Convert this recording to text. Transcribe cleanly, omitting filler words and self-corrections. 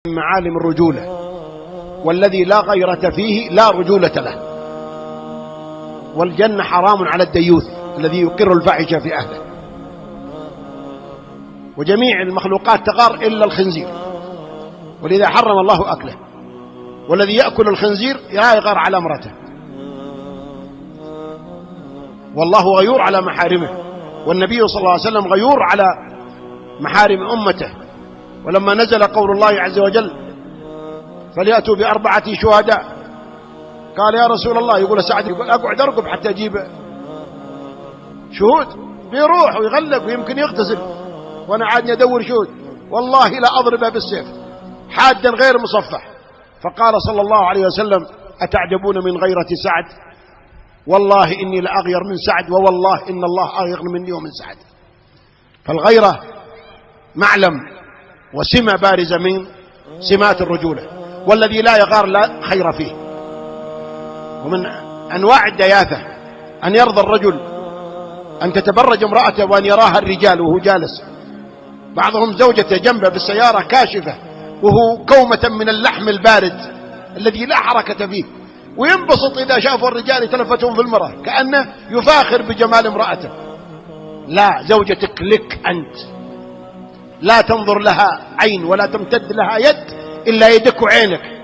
من معالم الرجولة، والذي لا غيرة فيه لا رجولة له. والجنة حرام على الديوث الذي يقر الفاحشة في أهله. وجميع المخلوقات تغار إلا الخنزير، ولذا حرم الله أكله. والذي يأكل الخنزير لا يغار على امرته، والله غيور على محارمه، والنبي صلى الله عليه وسلم غيور على محارم أمته. ولما نزل قول الله عز وجل فليأتوا ب4 شهداء، قال يا رسول الله، يقول سعد، يقول أقعد أرقب حتى أجيب شهود، بيروح ويغلق ويمكن يغتسل وأنا عادني أدور شهود، والله لا أضربه بالسيف حادا غير مصفح. فقال صلى الله عليه وسلم أتعجبون من غيرة سعد؟ والله إني لأغير من سعد، ووالله إن الله أغير مني ومن سعد. فالغيرة معلم وسمة بارزة من سمات الرجولة، والذي لا يغار لا خير فيه. ومن أنواع الدياثة أن يرضى الرجل أن تتبرج امرأته وأن يراها الرجال وهو جالس، بعضهم زوجته جنبه بالسيارة كاشفة وهو كومة من اللحم البارد الذي لا حركة فيه، وينبسط إذا شافوا الرجال يتلفتون في المرأة كأنه يفاخر بجمال امرأته. لا، زوجتك لك أنت، لا تنظر لها عين ولا تمتد لها يد إلا يدك وعينك.